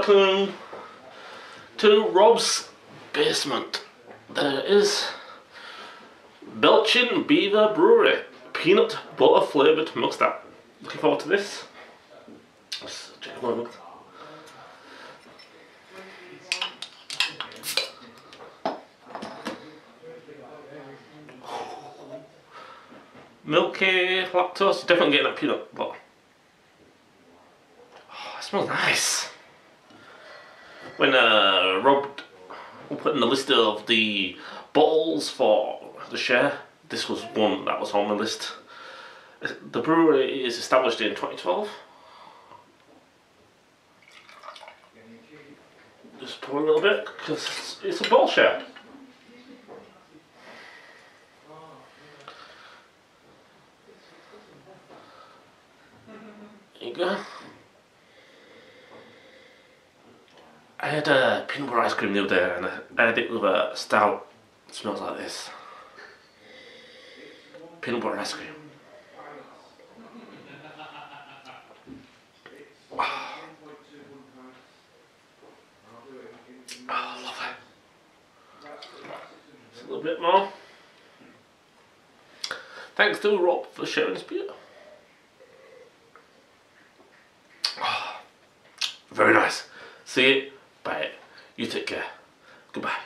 welcome to Rob's basement. There is Belching Beaver Brewery peanut butter flavoured mug stout. Looking forward to this. Let's check my mug. Milky, lactose, definitely getting that peanut butter. Oh, it smells nice. When Rob put in the list of the bottles for the share, this was one that was on the list. The brewery is established in 2012. Just pour a little bit because it's a bottle share. There you go. I had a peanut butter ice cream the other day and I had it with a stout. It smells like this. Peanut butter ice cream. Oh, lovely. Just a little bit more. Thanks to Rob for sharing this beer. Oh, very nice. See it, buy it. You take care. Goodbye.